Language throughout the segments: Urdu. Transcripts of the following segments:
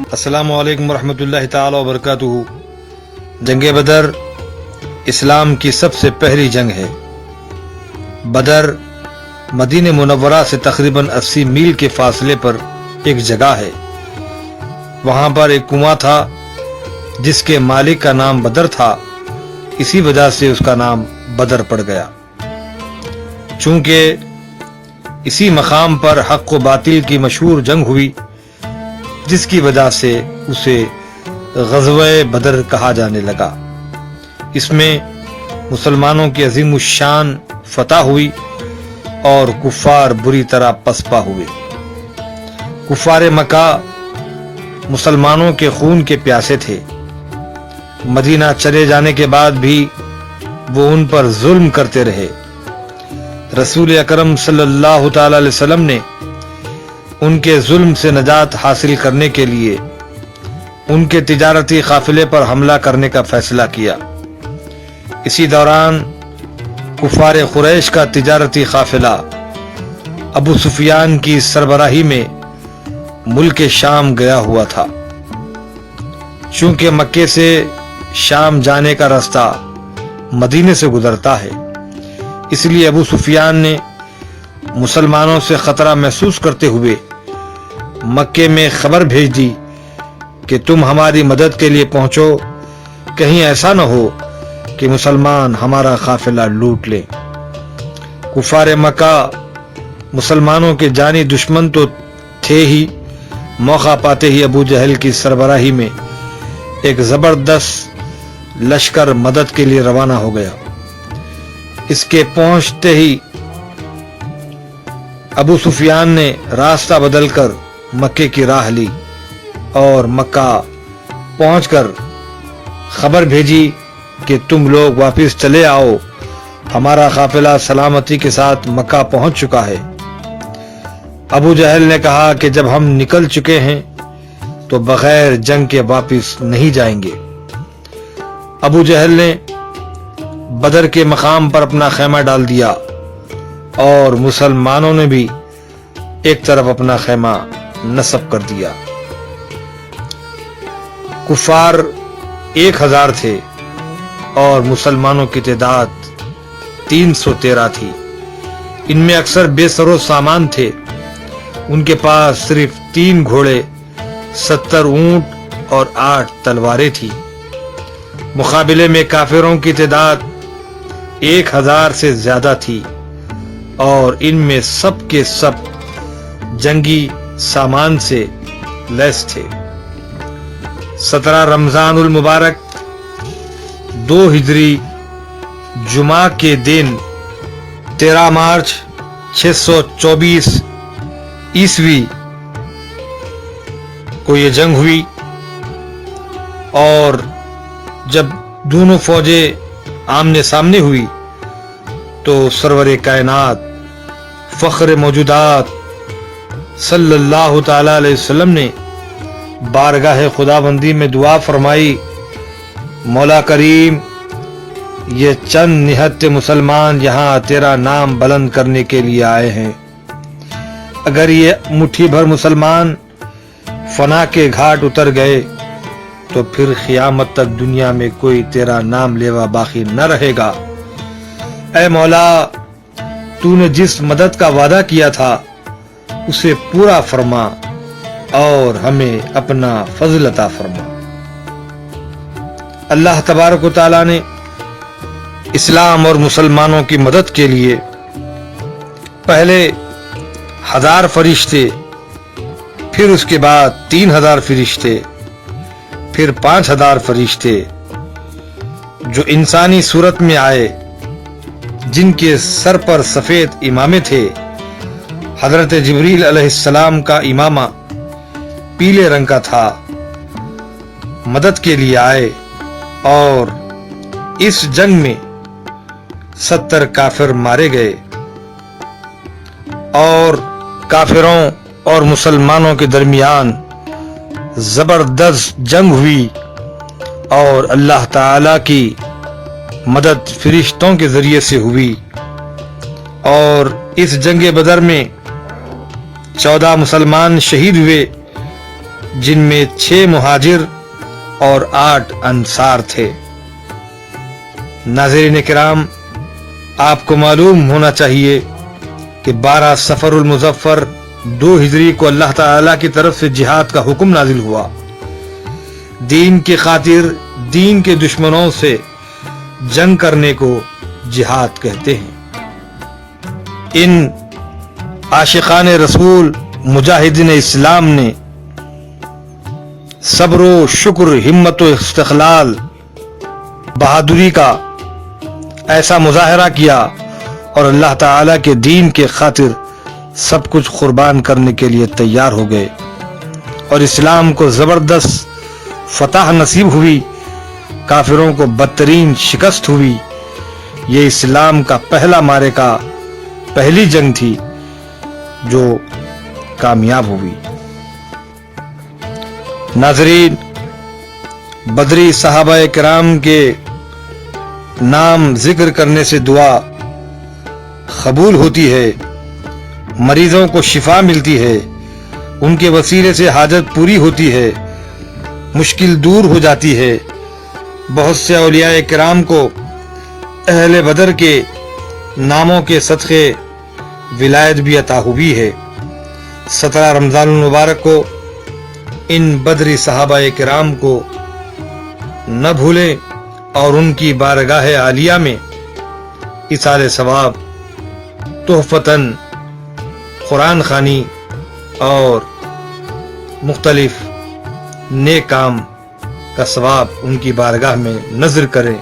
السلام علیکم ورحمۃ اللہ تعالی وبرکاتہ۔ جنگ بدر اسلام کی سب سے پہلی جنگ ہے۔ بدر مدینہ منورہ سے تقریباً 80 میل کے فاصلے پر ایک جگہ ہے۔ وہاں پر ایک کنواں تھا جس کے مالک کا نام بدر تھا، اسی وجہ سے اس کا نام بدر پڑ گیا۔ چونکہ اسی مقام پر حق و باطل کی مشہور جنگ ہوئی، جس کی وجہ سے اسے غزوہ بدر کہا جانے لگا۔ اس میں مسلمانوں کی عظیم الشان فتح ہوئی اور کفار بری طرح پسپا ہوئے۔ کفار مکہ مسلمانوں کے خون کے پیاسے تھے۔ مدینہ چلے جانے کے بعد بھی وہ ان پر ظلم کرتے رہے۔ رسول اکرم صلی اللہ تعالی علیہ وسلم نے ان کے ظلم سے نجات حاصل کرنے کے لیے ان کے تجارتی قافلے پر حملہ کرنے کا فیصلہ کیا۔ اسی دوران کفار قریش کا تجارتی قافلہ ابو سفیان کی سربراہی میں ملک شام گیا ہوا تھا۔ چونکہ مکے سے شام جانے کا راستہ مدینے سے گزرتا ہے، اس لیے ابو سفیان نے مسلمانوں سے خطرہ محسوس کرتے ہوئے مکے میں خبر بھیج دی کہ تم ہماری مدد کے لیے پہنچو، کہیں ایسا نہ ہو کہ مسلمان ہمارا قافلہ لوٹ لیں۔ کفار مکہ مسلمانوں کے جانی دشمن تو تھے ہی، موقع پاتے ہی ابو جہل کی سربراہی میں ایک زبردست لشکر مدد کے لیے روانہ ہو گیا۔ اس کے پہنچتے ہی ابو سفیان نے راستہ بدل کر مکے کی راہ لی اور مکہ پہنچ کر خبر بھیجی کہ تم لوگ واپس چلے آؤ، ہمارا قافلہ سلامتی کے ساتھ مکہ پہنچ چکا ہے۔ ابو جہل نے کہا کہ جب ہم نکل چکے ہیں تو بغیر جنگ کے واپس نہیں جائیں گے۔ ابو جہل نے بدر کے مقام پر اپنا خیمہ ڈال دیا اور مسلمانوں نے بھی ایک طرف اپنا خیمہ نصب کر دیا۔ کفار 1000 تھے اور مسلمانوں کی تعداد 313 تھی۔ ان میں اکثر بے سر و سامان تھے۔ ان کے پاس صرف 3 گھوڑے، 70 اونٹ اور 8 تلواریں تھی۔ مقابلے میں کافروں کی تعداد 1000 سے زیادہ تھی اور ان میں سب کے سب جنگی سامان سے لیس تھے۔ 17 رمضان المبارک 2 ہجری جمعہ کے دن 13 مارچ 624 عیسوی کو یہ جنگ ہوئی، اور جب دونوں فوجیں آمنے سامنے ہوئی تو سرور کائنات فخر موجودات صلی اللہ تعالی علیہ وسلم نے بارگاہ خداوندی میں دعا فرمائی، مولا کریم، یہ چند نہتے مسلمان یہاں تیرا نام بلند کرنے کے لیے آئے ہیں۔ اگر یہ مٹھی بھر مسلمان فنا کے گھاٹ اتر گئے تو پھر قیامت تک دنیا میں کوئی تیرا نام لیوا باقی نہ رہے گا۔ اے مولا، تو نے جس مدد کا وعدہ کیا تھا اسے پورا فرما اور ہمیں اپنا فضل عطا فرما۔ اللہ تبارک و تعالی نے اسلام اور مسلمانوں کی مدد کے لیے پہلے 1000 فرشتے، پھر اس کے بعد 3000 فرشتے، پھر 5000 فرشتے جو انسانی صورت میں آئے، جن کے سر پر سفید امامے تھے۔ حضرت جبریل علیہ السلام کا امامہ پیلے رنگ کا تھا، مدد کے لیے آئے، اور اس جنگ میں 70 کافر مارے گئے اور کافروں اور مسلمانوں کے درمیان زبردست جنگ ہوئی، اور اللہ تعالی کی مدد فرشتوں کے ذریعے سے ہوئی۔ اور اس جنگ بدر میں 14 مسلمان شہید ہوئے، جن میں 6 مہاجر اور 8 انصار تھے۔ ناظرین کرام، آپ کو معلوم ہونا چاہیے کہ 12 صفر المظفر 2 ہجری کو اللہ تعالی کی طرف سے جہاد کا حکم نازل ہوا۔ دین کی خاطر دین کے دشمنوں سے جنگ کرنے کو جہاد کہتے ہیں۔ ان عاشقان رسول مجاہدین اسلام نے صبر و شکر، ہمت و استقلال، بہادری کا ایسا مظاہرہ کیا اور اللہ تعالی کے دین کے خاطر سب کچھ قربان کرنے کے لیے تیار ہو گئے، اور اسلام کو زبردست فتح نصیب ہوئی، کافروں کو بدترین شکست ہوئی۔ یہ اسلام کا پہلا معرکہ، پہلی جنگ تھی جو کامیاب ہوئی۔ ناظرین، بدری صحابہ کرام کے نام ذکر کرنے سے دعا قبول ہوتی ہے، مریضوں کو شفا ملتی ہے، ان کے وسیلے سے حاجت پوری ہوتی ہے، مشکل دور ہو جاتی ہے۔ بہت سے اولیاء کرام کو اہل بدر کے ناموں کے صدقے ولایت بھی عطا ہوئی ہے۔ 17 رمضان المبارک کو ان بدری صحابہ کرام کو نہ بھولیں اور ان کی بارگاہ عالیہ میں ایصال ثواب، تحفتاً قرآن خوانی اور مختلف نیک کام کا ثواب ان کی بارگاہ میں نذر کریں۔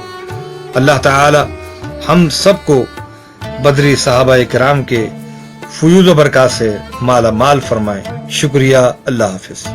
اللہ تعالی ہم سب کو بدری صحابہ کرام کے فیوض و برکات سے مالا مال فرمائیں۔ شکریہ، اللہ حافظ۔